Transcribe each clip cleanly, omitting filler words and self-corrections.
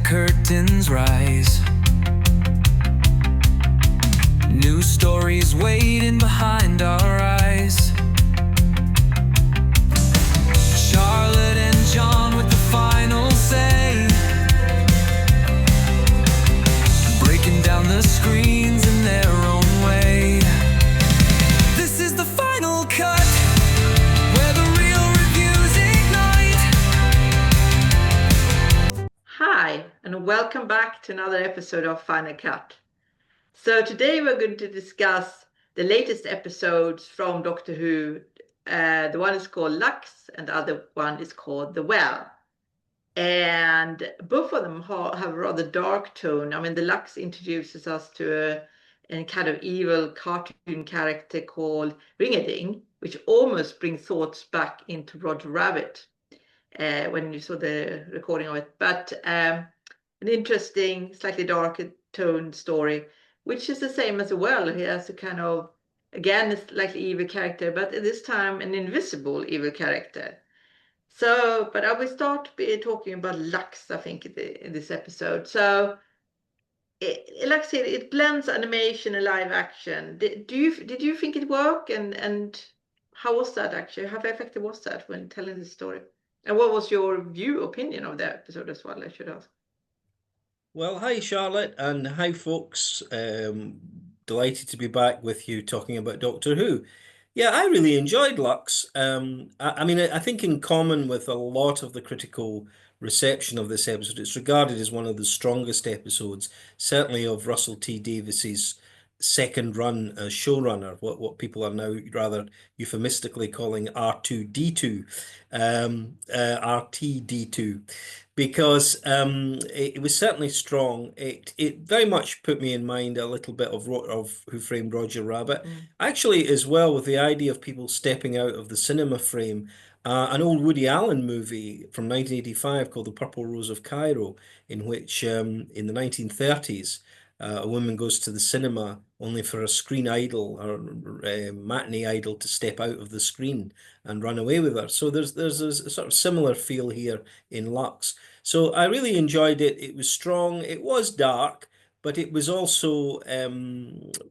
curtains rise. New stories waiting behind our eyes. Charlotte and John with the final say, breaking down the screens in their own way. This is the final cut, where the real reviews ignite. Hi, and welcome back to another episode of Final Cut. So today we're going to discuss the latest episodes from Doctor Who. The one is called Lux and the other one is called The Well. And both of them have a rather dark tone. I mean, the Lux introduces us to a kind of evil cartoon character called Ringading, which almost brings thoughts back into Roger Rabbit when you saw the recording of it. But an interesting, slightly darker toned story, which is the same as well. He has a kind of, again, a slightly evil character, but this time an invisible evil character. So, but I will start talking about Lux, I think, in this episode. So, like I said, it blends animation and live action. Did you think it worked? And how was that actually? How effective was that when telling this story? And what was your opinion of the episode as well, I should ask? Well, hi Charlotte, and hi folks. Delighted to be back with you talking about Doctor Who. Yeah, I really enjoyed Lux. I mean, I think in common with a lot of the critical reception of this episode, it's regarded as one of the strongest episodes, certainly of Russell T Davies's second run as showrunner, what people are now rather euphemistically calling R2D2, RTD2, because it was certainly strong. It very much put me in mind a little bit of Who Framed Roger Rabbit. Actually, as well, with the idea of people stepping out of the cinema frame. An old Woody Allen movie from 1985 called The Purple Rose of Cairo, in which in the 1930s, a woman goes to the cinema only for a screen idol or matinee idol to step out of the screen and run away with her. So there's a sort of similar feel here in Lux. So I really enjoyed it. It was strong. It was dark, but it was also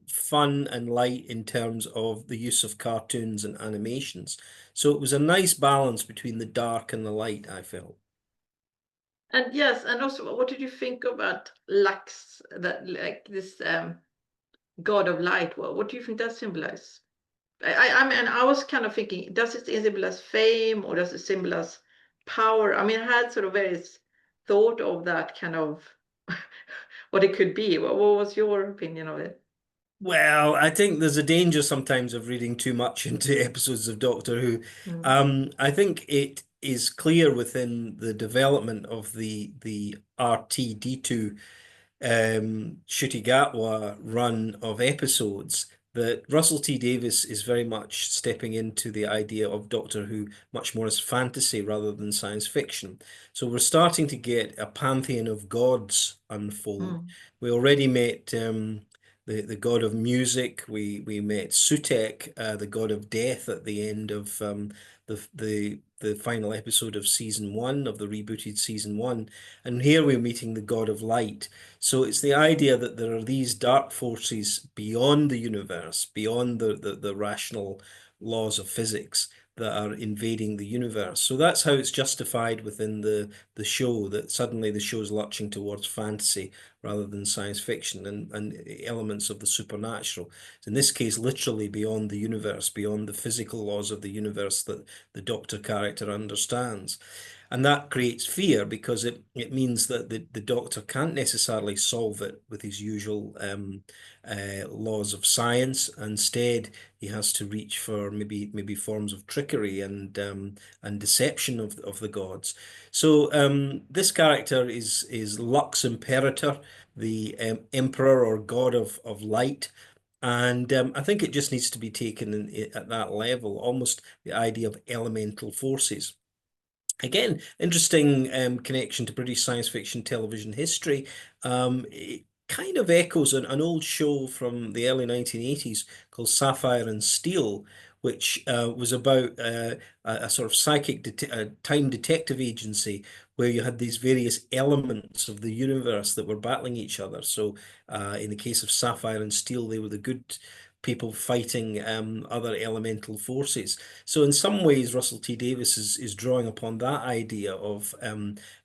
fun and light in terms of the use of cartoons and animations. So it was a nice balance between the dark and the light, I felt. And yes, and also, what did you think about Lux, that like this god of light? Well, what do you think that symbolizes? I mean, I was kind of thinking, does it symbolize fame or does it symbolize power? I mean, I had sort of various thought of that kind of what it could be. What was your opinion of it? Well, I think there's a danger sometimes of reading too much into episodes of Doctor Who. I think it is clear within the development of the RTD2 Shutigatwa run of episodes that Russell T Davies is very much stepping into the idea of Doctor Who much more as fantasy rather than science fiction. So we're starting to get a pantheon of gods unfold. We already met the god of music. We met Sutek, the god of death, at the end of the final episode of season 1 of the rebooted season 1, and here we're meeting the god of light. So it's the idea that there are these dark forces beyond the universe, beyond the rational laws of physics, that are invading the universe. So that's how it's justified within the show, that suddenly the show's lurching towards fantasy rather than science fiction and elements of the supernatural. In this case, literally beyond the universe, beyond the physical laws of the universe that the Doctor character understands. And that creates fear because it means that the Doctor can't necessarily solve it with his usual laws of science. Instead, he has to reach for maybe forms of trickery and deception of the gods. So this character is Lux Imperator, the emperor or god of light. And I think it just needs to be taken at that level, almost the idea of elemental forces. Again, interesting connection to British science fiction television history. It kind of echoes an old show from the early 1980s called Sapphire and Steel, which was about a sort of psychic time detective agency where you had these various elements of the universe that were battling each other. So in the case of Sapphire and Steel, they were the good people fighting other elemental forces. So in some ways, Russell T Davies is drawing upon that idea of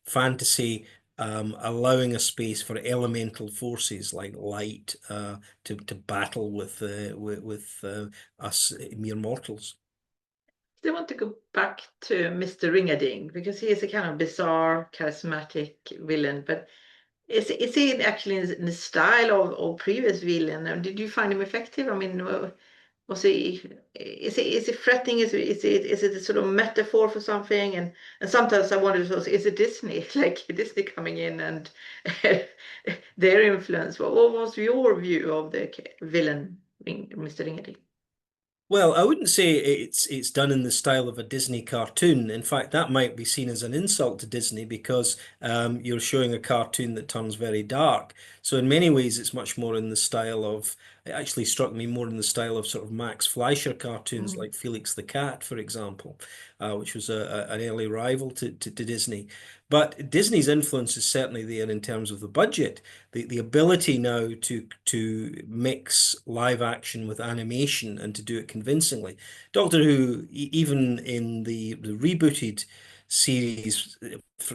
fantasy allowing a space for elemental forces like light to battle with us mere mortals. I want to go back to Mr. Ringading because he is a kind of bizarre, charismatic villain. But is he actually in the style of previous villain? And did you find him effective? I mean, was he is he threatening? Is it a sort of metaphor for something? And sometimes I wonder, is it Disney, like Disney coming in and their influence? What was your view of the villain, Mr. Ringading? Well, I wouldn't say it's done in the style of a Disney cartoon. In fact, that might be seen as an insult to Disney because you're showing a cartoon that turns very dark. So in many ways, it's much more in the style of, it actually struck me more in the style of sort of Max Fleischer cartoons like Felix the Cat, for example, which was an early rival to Disney. But Disney's influence is certainly there in terms of the budget, the ability now to mix live action with animation and to do it convincingly. Doctor Who, even in the rebooted series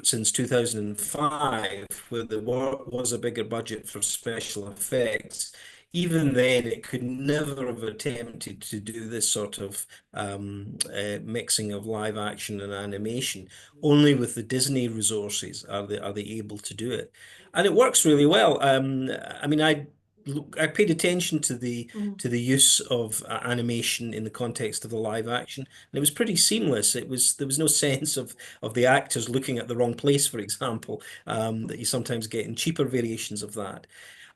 since 2005, where there was a bigger budget for special effects, even then it could never have attempted to do this sort of mixing of live action and animation. Only with the Disney resources are they able to do it, and it works really well. I mean, I paid attention to the use of animation in the context of the live action, and it was pretty seamless. There was no sense of the actors looking at the wrong place, for example, that you sometimes get in cheaper variations of that.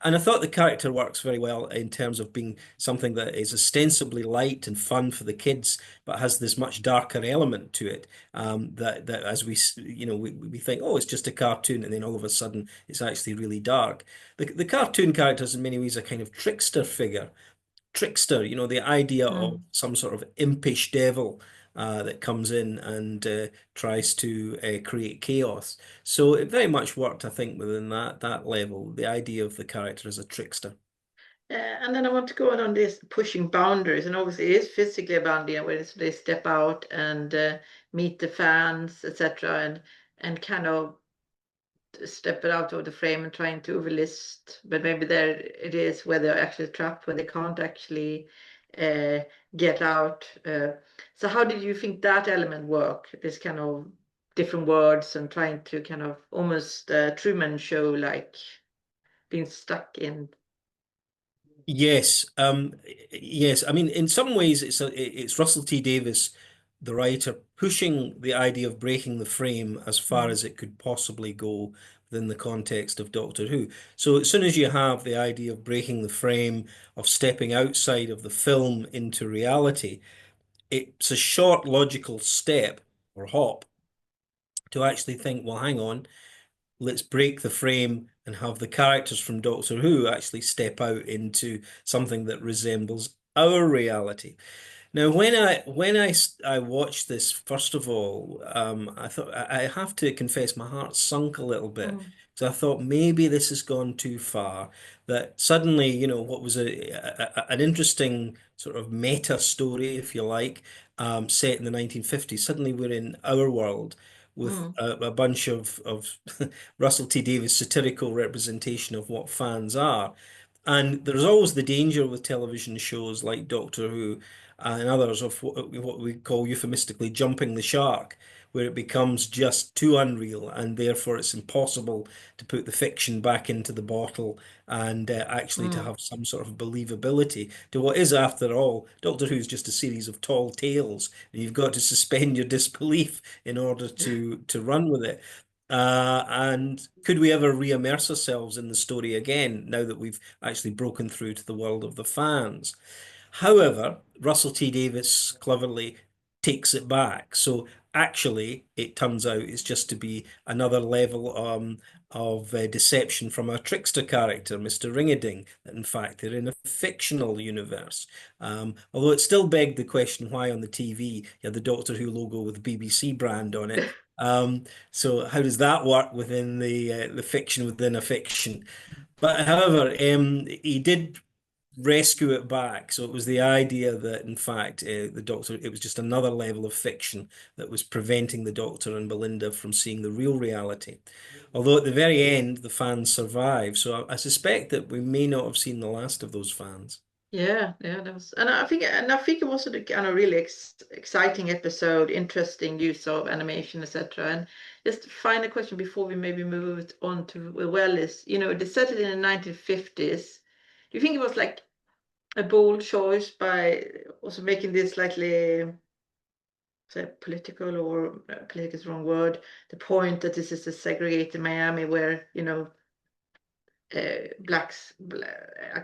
And I thought the character works very well in terms of being something that is ostensibly light and fun for the kids, but has this much darker element to it. That as we think, oh, it's just a cartoon, and then all of a sudden it's actually really dark. The cartoon characters in many ways a kind of trickster figure. Trickster, the idea of some sort of impish devil that comes in and tries to create chaos. So it very much worked, I think, within that level, the idea of the character as a trickster. And then I want to go on this pushing boundaries, and obviously it is physically a boundary where they step out and meet the fans, etc., and kind of step it out of the frame and trying to overlist, but maybe there it is where they're actually trapped, where they can't actually get out. So how did you think that element work? This kind of different words and trying to kind of almost Truman Show like being stuck in. Yes, yes. I mean, in some ways, it's Russell T Davies, the writer, pushing the idea of breaking the frame as far as it could possibly go within the context of Doctor Who. So as soon as you have the idea of breaking the frame, of stepping outside of the film into reality, it's a short logical step or hop to actually think, well, hang on, let's break the frame and have the characters from Doctor Who actually step out into something that resembles our reality. Now, when I watched this, first of all, I thought I have to confess my heart sunk a little bit. So I thought maybe this has gone too far. That suddenly, what was an interesting sort of meta story, if you like, set in the 1950s. Suddenly we're in our world with a bunch of Russell T Davies satirical representation of what fans are. And there's always the danger with television shows like Doctor Who and others of what we call euphemistically jumping the shark, where it becomes just too unreal and therefore it's impossible to put the fiction back into the bottle and actually to have some sort of believability to what is, after all, Doctor Who is just a series of tall tales, and you've got to suspend your disbelief in order to run with it. And could we ever re-immerse ourselves in the story again now that we've actually broken through to the world of the fans? However, Russell T Davies cleverly takes it back. So actually, it turns out it's just to be another level of deception from a trickster character, Mr. Ringading, that in fact they're in a fictional universe. Although it still begged the question why on the TV you had the Doctor Who logo with BBC brand on it. So how does that work within the fiction within a fiction? But however, he did rescue it back. So it was the idea that, in fact, the Doctor, it was just another level of fiction that was preventing the Doctor and Belinda from seeing the real reality. Although at the very end, the fans survived. So I suspect that we may not have seen the last of those fans. Yeah, yeah, that was, and I think it was a kind of really exciting episode, interesting use of animation, etc. And just a final question before we maybe move it on to well is, they set it in the 1950s. Do you think it was like a bold choice by also making this slightly, say, political, or political is the wrong word, the point that this is a segregated Miami where, blacks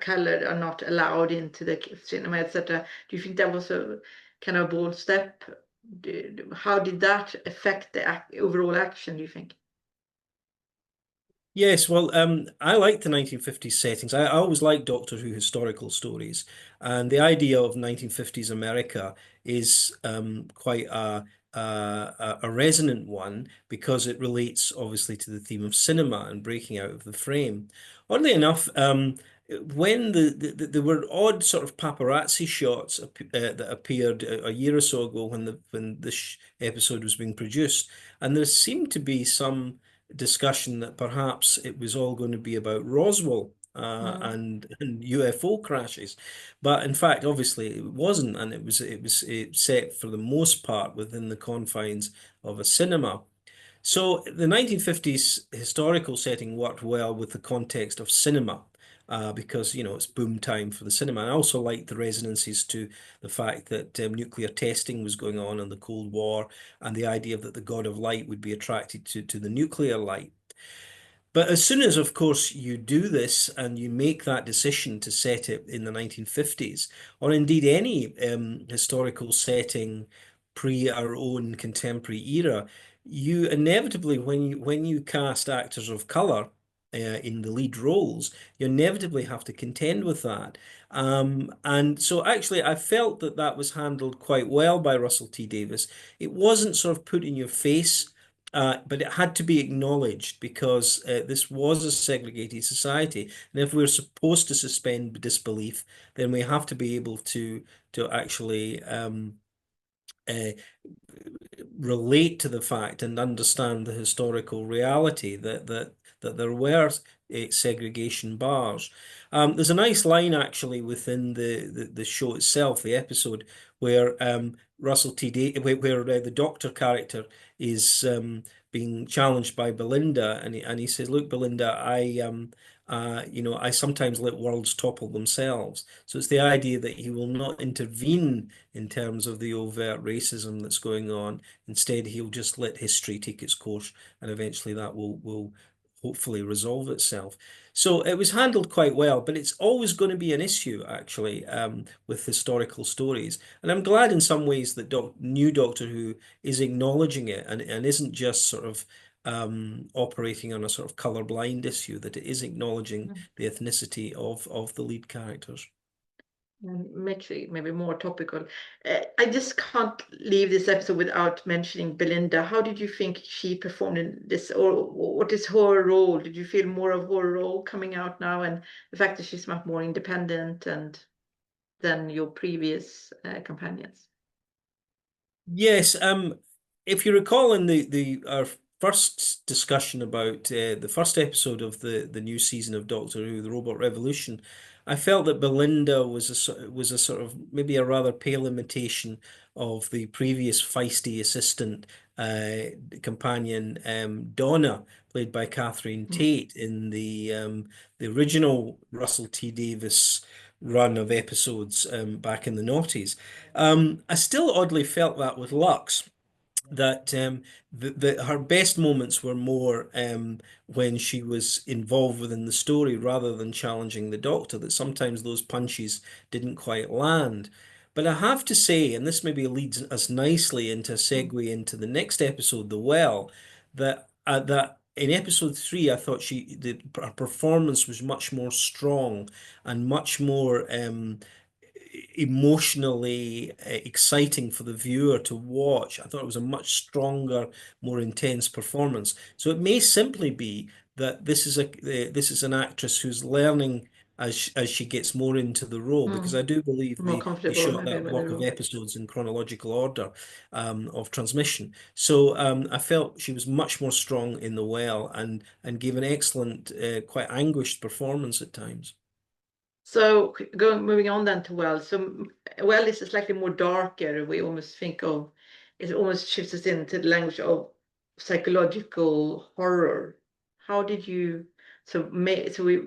colored are not allowed into the cinema, etc. Do you think that was a kind of bold step? How did that affect the overall action, do you think? Yes, well, I like the 1950s settings. I always like Doctor Who historical stories, and the idea of 1950s America is quite a resonant one because it relates obviously to the theme of cinema and breaking out of the frame. Oddly enough, when there were odd sort of paparazzi shots that appeared a year or so ago when this episode was being produced, and there seemed to be some discussion that perhaps it was all going to be about Roswell Mm. and UFO crashes, but in fact, obviously, it wasn't, and it set for the most part within the confines of a cinema. So the 1950s historical setting worked well with the context of cinema. Because it's boom time for the cinema. And I also liked the resonances to the fact that nuclear testing was going on in the Cold War, and the idea that the god of light would be attracted to the nuclear light. But as soon as, of course, you do this and you make that decision to set it in the 1950s, or indeed any historical setting pre our own contemporary era, you inevitably, when you cast actors of color in the lead roles, you inevitably have to contend with that. And so, actually, I felt that that was handled quite well by Russell T Davies. It wasn't sort of put in your face. But it had to be acknowledged because this was a segregated society, and if we're supposed to suspend disbelief, then we have to be able to actually uh, relate to the fact and understand the historical reality that there were segregation bars. There's a nice line actually within the show itself, the episode, where Russell T Day where the Doctor character is being challenged by Belinda, and he says, "Look, Belinda, I sometimes let worlds topple themselves." So it's the idea that he will not intervene in terms of the overt racism that's going on. Instead, he'll just let history take its course, and eventually that will hopefully resolve itself. So it was handled quite well, but it's always going to be an issue, actually, with historical stories. And I'm glad in some ways that new Doctor Who is acknowledging it and isn't just sort of operating on a sort of colorblind issue, that it is acknowledging the ethnicity of the lead characters. And makes it maybe more topical. I just can't leave this episode without mentioning Belinda. How did you think she performed in this, or what is her role? Did you feel more of her role coming out now, and the fact that she's much more independent and than your previous companions? Yes, if you recall in the our first discussion about the first episode of the new season of Doctor Who, the Robot Revolution, I felt that Belinda was a sort of maybe a rather pale imitation of the previous feisty assistant companion Donna, played by Catherine Mm. Tate in the original Russell T Davies run of episodes back in the noughties. I still oddly felt that with Lux, that her best moments were more when she was involved within the story rather than challenging the Doctor, that sometimes those punches didn't quite land. But I have to say, and this maybe leads us nicely into a segue into the next episode, The Well, that in episode 3, I thought her performance was much more strong and much more emotionally exciting for the viewer to watch. I thought it was a much stronger, more intense performance. So it may simply be that this is an actress who's learning as she gets more into the role, because I do believe More they comfortable shot maybe that with the block of role. episodes in chronological order of transmission. So I felt she was much more strong in The Well and gave an excellent, quite anguished performance at times. So moving on then to Well. So Well is slightly more darker. We almost think of it almost shifts us into the language of psychological horror. How did you so we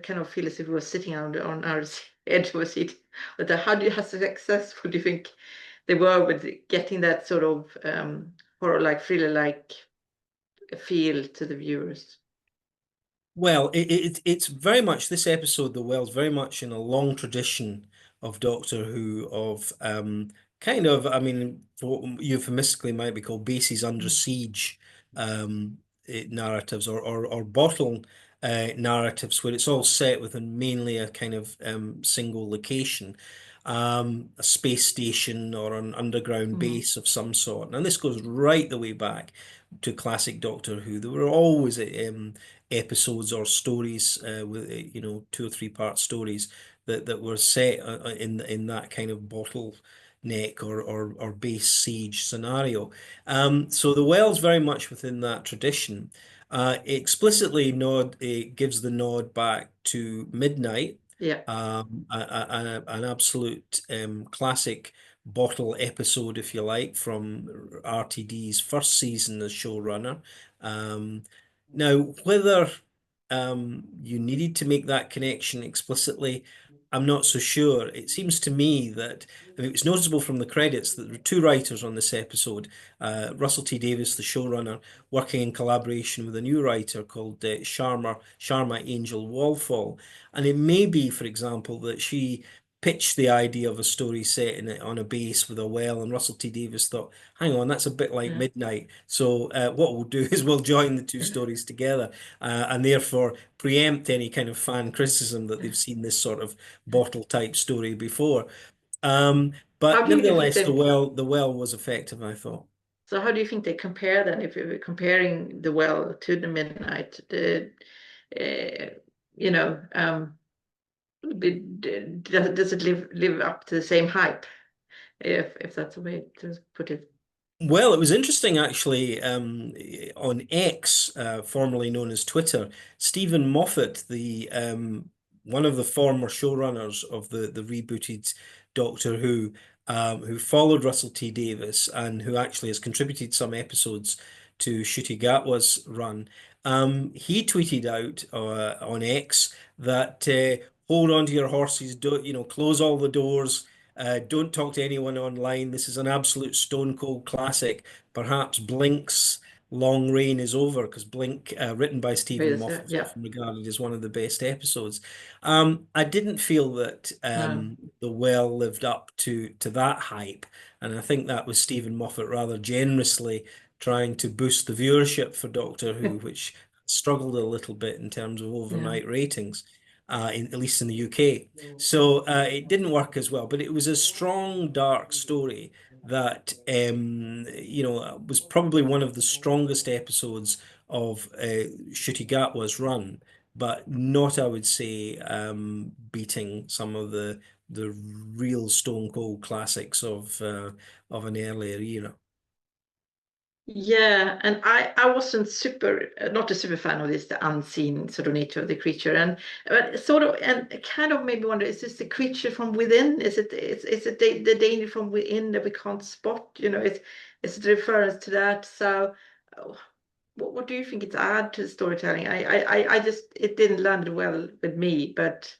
kind of feel as if we were sitting on our edge of a seat. But how successful do you think they were with getting that sort of horror like thriller like feel to the viewers? Well, it's very much this episode, The Well's very much in a long tradition of Doctor Who, of kind of, I mean, for what euphemistically might be called bases under Mm. siege narratives, or bottle narratives, where it's all set within mainly a kind of single location, a space station or an underground Mm. base of some sort. And this goes right the way back to classic Doctor Who. There were always episodes or stories with two or three part stories that were set in that kind of bottleneck or base siege scenario. So the Well's very much within that tradition. Explicitly it gives the nod back to Midnight, Yeah. an absolute classic bottle episode, if you like, from RTD's first season as showrunner. Um, Now, whether you needed to make that connection explicitly, I'm not so sure. It seems to me that, I mean, it's noticeable from the credits that there were two writers on this episode, Russell T Davies, the showrunner, working in collaboration with a new writer called Sharma Angel Wallfall. And it may be, for example, that she pitched the idea of a story set on a base with a well, and Russell T Davies thought, hang on, that's a bit like Yeah. Midnight. So what we'll do is we'll join the two stories together, and therefore preempt any kind of fan criticism that they've seen this sort of bottle type story before. How But do you think nevertheless, they the well was effective, I thought. So how do you think they compare then? If you're comparing the Well to the Midnight, uh, you know, does it live up to the same hype? If that's a way to put it. Well, it was interesting actually. On X, formerly known as Twitter, Stephen Moffat, the one of the former showrunners of the rebooted Doctor who followed Russell T Davies and who actually has contributed some episodes to Ncuti Gatwa's run. He tweeted out on X that hold on to your horses, don't close all the doors. Don't talk to anyone online. This is an absolute stone cold classic. Perhaps Blink's long reign is over, because Blink, written by Stephen Moffat, is Yeah, often regarded as one of the best episodes. I didn't feel that no, The Well lived up to that hype, and I think that was Stephen Moffat rather generously trying to boost the viewership for Doctor Who, which struggled a little bit in terms of yeah. overnight ratings, at least in the UK. So it didn't work as well, but it was a strong, dark story that was probably one of the strongest episodes of Ncuti Gatwa's run, but not, I would say, beating some of the real stone cold classics of an earlier era. Yeah, and I wasn't not a super fan of this, the unseen sort of nature of the creature, and but sort of and kind of maybe wonder, is this the creature from within? Is it the danger from within that we can't spot? Is it a reference to that? So, oh, what do you think it's add to the storytelling? I just it didn't land well with me, but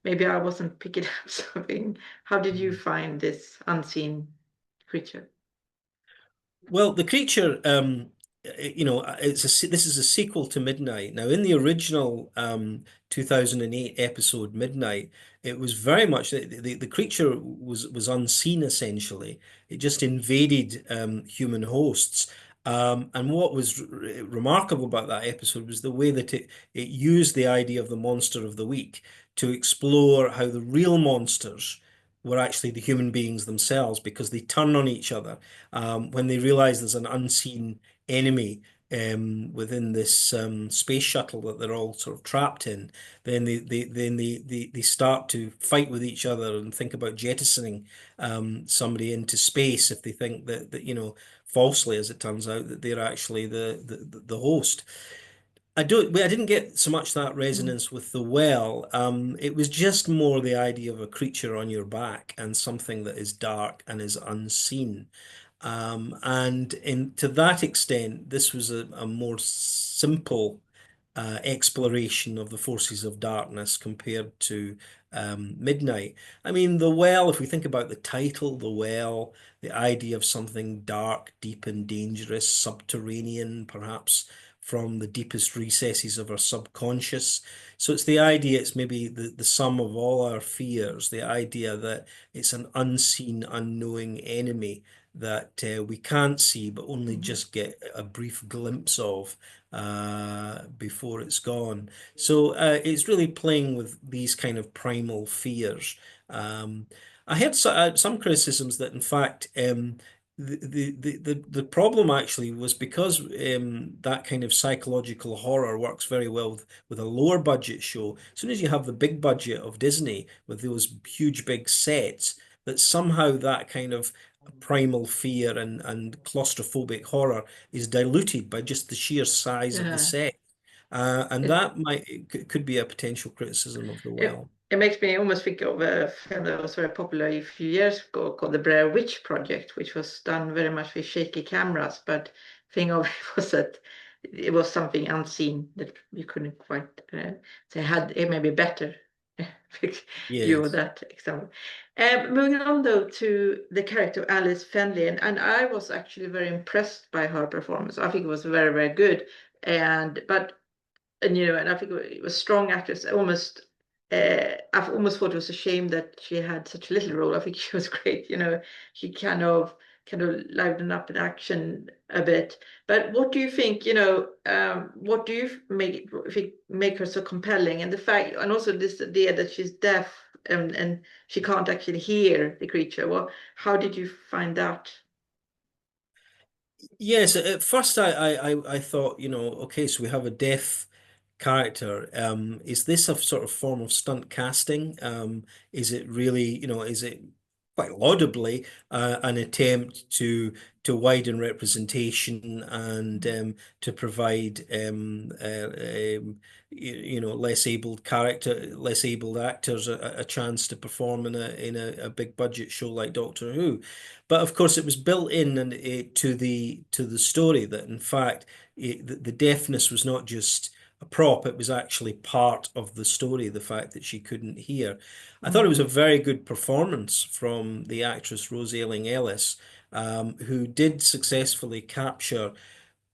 maybe I wasn't picking up something. How did you find this unseen creature? Well, the creature, this is a sequel to Midnight. Now, in the original 2008 episode Midnight, it was very much the creature was unseen essentially. It just invaded human hosts. And what was remarkable about that episode was the way that it used the idea of the monster of the week to explore how the real monsters were actually the human beings themselves, because they turn on each other when they realize there's an unseen enemy within this space shuttle that they're all sort of trapped in. Then they start to fight with each other and think about jettisoning somebody into space if they think that falsely, as it turns out, that they're actually the host. I didn't get so much that resonance with the well. It was just more the idea of a creature on your back and something that is dark and is unseen. And to that extent, this was a more simple exploration of the forces of darkness compared to Midnight. I mean, The Well, if we think about the title, The Well, the idea of something dark, deep, and dangerous, subterranean, perhaps from the deepest recesses of our subconscious. So it's the idea, it's maybe the sum of all our fears, the idea that it's an unseen, unknowing enemy that we can't see, but only just get a brief glimpse of before it's gone. So it's really playing with these kind of primal fears. I heard some criticisms that, in fact, the problem actually was because that kind of psychological horror works very well with a lower budget show. As soon as you have the big budget of Disney with those huge big sets, that somehow that kind of primal fear and claustrophobic horror is diluted by just the sheer size of the Yeah. set. And that could be a potential criticism of the It, well. it makes me almost think of a film that was very popular a few years ago called the Blair Witch Project, which was done very much with shaky cameras. But thing of it was that it was something unseen that you couldn't quite say had a maybe better view of Yes. that example. Moving on though to the character of Alice Fenley, and I was actually very impressed by her performance. I think it was very, very good. And I think it was strong actress. I've almost thought it was a shame that she had such a little role. I think she was great. She kind of livened up in action a bit. But what do you think? What do you make her so compelling? And the fact, and also this idea that she's deaf and she can't actually hear the creature. Well, how did you find that? Yes, at first I thought, okay, so we have a deaf character. Is this a sort of form of stunt casting? Is it really, is it quite laudably an attempt to widen representation and to provide less abled actors a chance to perform in a big budget show like Doctor Who? But of course, it was built in and to the story that in fact the deafness was not just a prop, it was actually part of the story, the fact that she couldn't hear. I thought it was a very good performance from the actress Rose Ayling-Ellis, who did successfully capture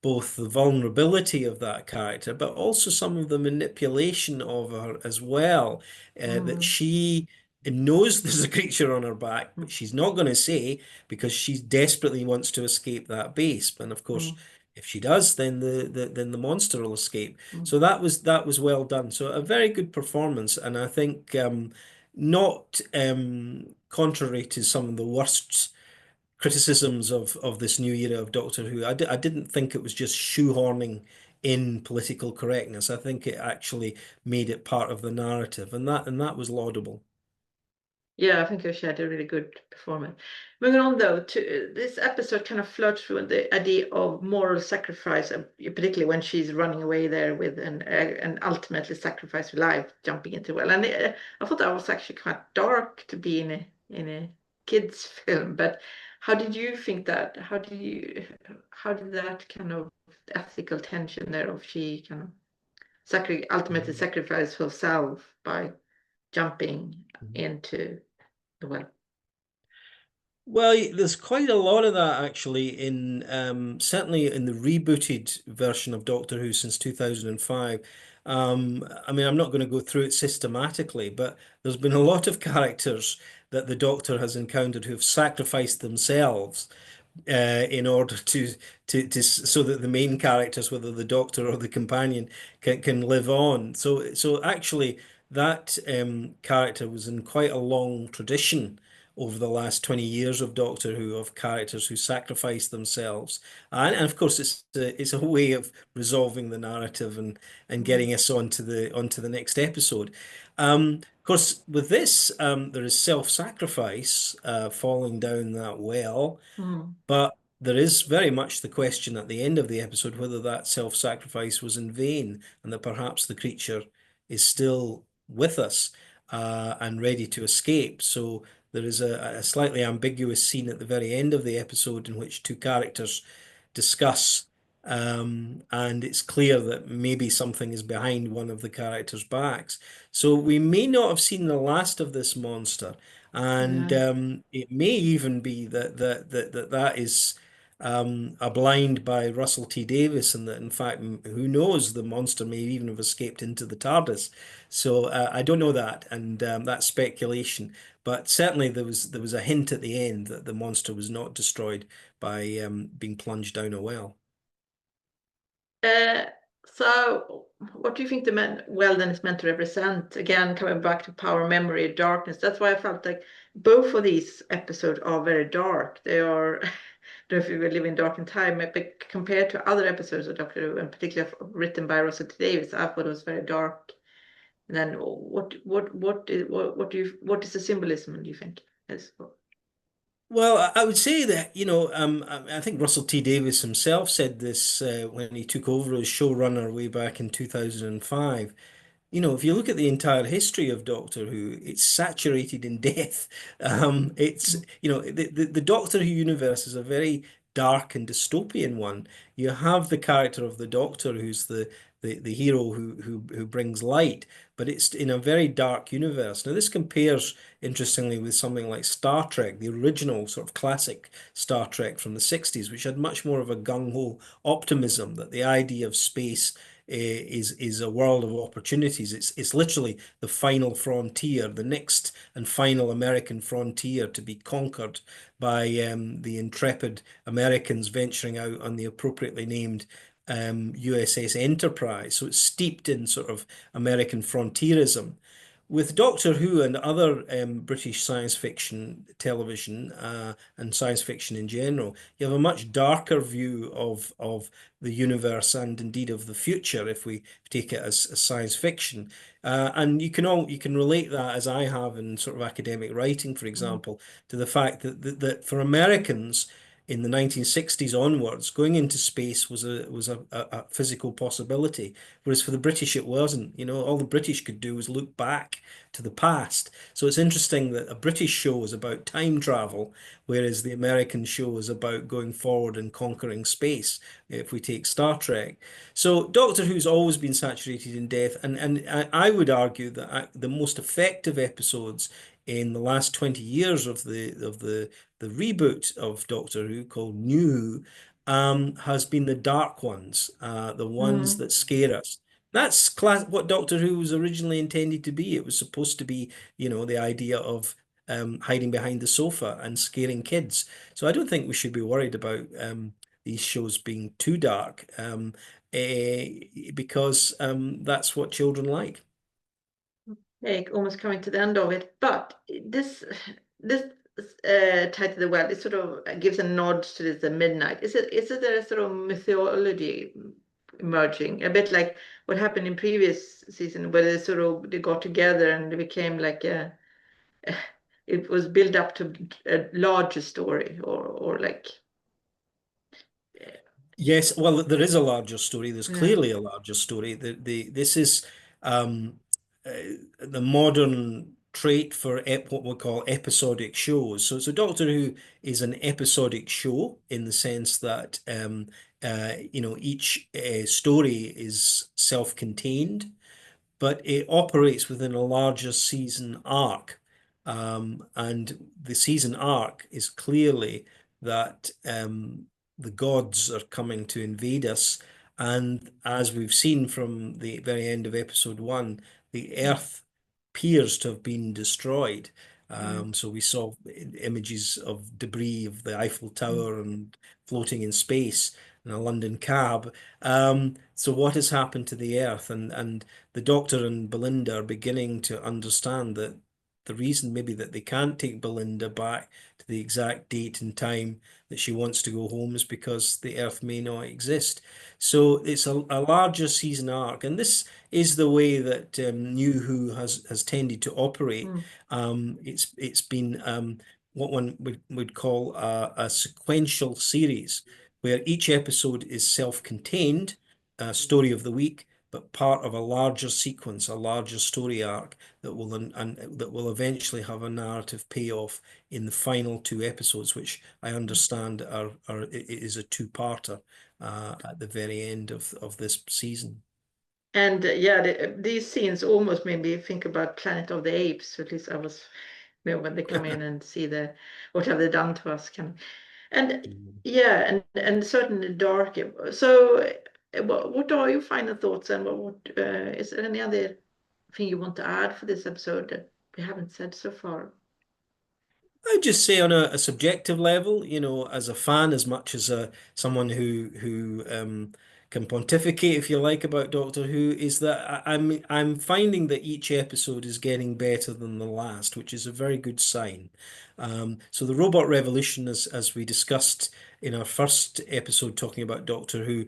both the vulnerability of that character, but also some of the manipulation of her as well. That she knows there's a creature on her back, but she's not going to say because she desperately wants to escape that base. And of course, if she does, then the monster will escape. So that was well done. So a very good performance, and I think not contrary to some of the worst criticisms of this new era of Doctor Who. I didn't think it was just shoehorning in political correctness. I think it actually made it part of the narrative, and that was laudable. Yeah, I think she had a really good performance. Moving on though to this episode, kind of flirts with the idea of moral sacrifice, particularly when she's running away there with an ultimately sacrifice her life, jumping into the well. And I thought that was actually quite dark to be in a kids film. But how did you think that? How did that kind of ethical tension there of she kind of ultimately sacrifice herself by jumping into the well? Well, there's quite a lot of that actually in certainly in the rebooted version of Doctor Who since 2005. I mean, I'm not going to go through it systematically, but there's been a lot of characters that the Doctor has encountered who have sacrificed themselves in order to so that the main characters, whether the Doctor or the companion, can live on. So actually, that character was in quite a long tradition over the last 20 years of Doctor Who, of characters who sacrifice themselves. And of course it's a way of resolving the narrative and Mm. getting us onto the next episode. Of course, with this, there is self-sacrifice falling down that well. Mm. But there is very much the question at the end of the episode whether that self-sacrifice was in vain and that perhaps the creature is still with us and ready to escape. So there is a slightly ambiguous scene at the very end of the episode in which two characters discuss, and it's clear that maybe something is behind one of the characters' backs. So we may not have seen the last of this monster, and Yeah. it may even be that is a blind by Russell T Davies, and that in fact, who knows, the monster may even have escaped into the TARDIS. So I don't know that, and that's speculation. But certainly there was a hint at the end that the monster was not destroyed by being plunged down a well. Uh, so what do you think the well then is meant to represent? Again, coming back to power, memory, darkness. That's why I felt like both of these episodes are very dark. They are, I don't know if you will live in dark in time, but compared to other episodes of Doctor Who, and particularly written by Russell T Davies, I thought it was very dark. And then what is the symbolism, do you think? Is, Well, I would say that, I think Russell T Davies himself said this when he took over as showrunner way back in 2005. If you look at the entire history of Doctor Who, it's saturated in death. The Doctor Who universe is a very dark and dystopian one. You have the character of the Doctor, who's the hero who brings light, but it's in a very dark universe. Now, this compares interestingly with something like Star Trek, the original sort of classic Star Trek from the 60s, which had much more of a gung-ho optimism that the idea of space is a world of opportunities. It's literally the final frontier, the next and final American frontier to be conquered by the intrepid Americans venturing out on the appropriately named USS Enterprise. So it's steeped in sort of American frontierism. With Doctor Who and other British science fiction television and science fiction in general, you have a much darker view of the universe and indeed of the future, if we take it as science fiction. And you can relate that, as I have in sort of academic writing, for mm, example, to the fact that for Americans in the 1960s onwards, going into space was a physical possibility, whereas for the British it wasn't. All the British could do was look back to the past. So it's interesting that a British show is about time travel, whereas the American show is about going forward and conquering space, if we take Star Trek. So Doctor Who's always been saturated in death, and I would argue that the most effective episodes in the last 20 years of the reboot of Doctor Who called New Who has been the dark ones, the ones mm. that scare us. That's what Doctor Who was originally intended to be. It was supposed to be, the idea of hiding behind the sofa and scaring kids. So I don't think we should be worried about these shows being too dark, because that's what children like. Almost coming to the end of it, but this title the well, it sort of gives a nod to this the midnight. Is it a sort of mythology emerging, a bit like what happened in previous season, where they got together and it became like it was built up to a larger story, or like Yes, well, there is a larger story. There's yeah. clearly a larger story. This is um, uh, the modern trait for what we call episodic shows. So Doctor Who is an episodic show in the sense that each story is self-contained, but it operates within a larger season arc. And the season arc is clearly that the gods are coming to invade us. And as we've seen from the very end of episode 1, the Earth appears to have been destroyed. So we saw images of debris of the Eiffel Tower and floating in space in a London cab. So what has happened to the Earth? And the Doctor and Belinda are beginning to understand that the reason maybe that they can't take Belinda back to the exact date and time that she wants to go home is because the Earth may not exist. So it's a larger season arc, and this is the way that New Who has tended to operate. It's been what one would call a sequential series, where each episode is self-contained, story of the week, but part of a larger sequence, a larger story arc that will that will eventually have a narrative payoff in the final 2 episodes, which I understand is a two-parter at the very end of this season. And yeah, these scenes almost made me think about Planet of the Apes. At least I was, when they come in and see what have they done to us, kind of. And yeah, and certainly dark. So, what are your final thoughts, and what is there any other thing you want to add for this episode that we haven't said so far? I'd just say on a subjective level, as a fan, as much as someone who can pontificate, if you like, about Doctor Who, is that I'm finding that each episode is getting better than the last, which is a very good sign. So the robot revolution, as we discussed in our first episode talking about Doctor Who,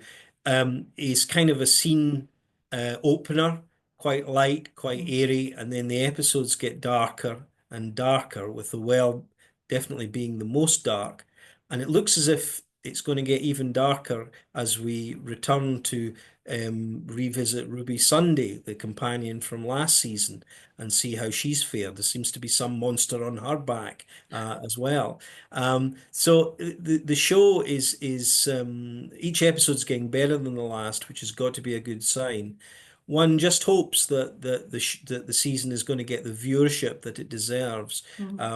is kind of a scene opener, quite light, quite airy, and then the episodes get darker and darker, with the well definitely being the most dark. And it looks as if it's going to get even darker as we return to revisit Ruby Sunday, the companion from last season, and see how she's fared. There seems to be some monster on her back as well. So the show is each episode's getting better than the last, which has got to be a good sign. One just hopes that the season is going to get the viewership that it deserves,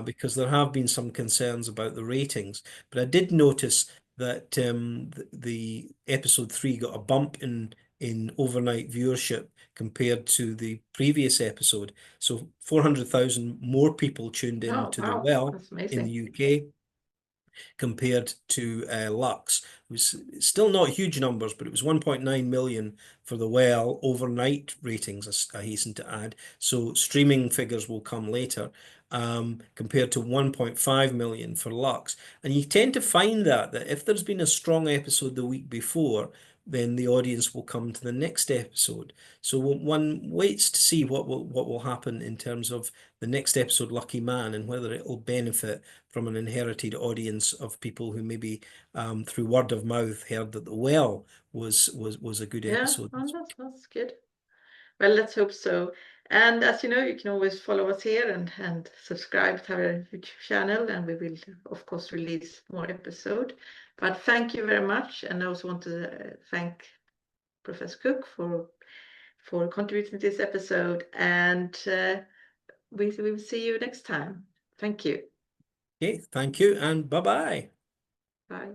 because there have been some concerns about the ratings. But I did notice that the episode 3 got a bump in overnight viewership compared to the previous episode. So 400,000 more people tuned in Oh, to The wow, Well that's in amazing. the UK compared to Lux. It was still not huge numbers, but it was 1.9 million for The Well overnight ratings, I hasten to add. So streaming figures will come later, compared to 1.5 million for Lux. And you tend to find that if there's been a strong episode the week before, then the audience will come to the next episode. So one waits to see what will happen in terms of the next episode, Lucky Man, and whether it will benefit from an inherited audience of people who maybe through word of mouth heard that The Well was a good Yeah, episode. that's good. Well, let's hope so. And as you know, you can always follow us here and subscribe to our YouTube channel, and we will, of course, release more episode. But thank you very much, and I also want to thank Professor Cook for contributing to this episode, and we will see you next time. Thank you. Okay, thank you, and bye-bye. Bye.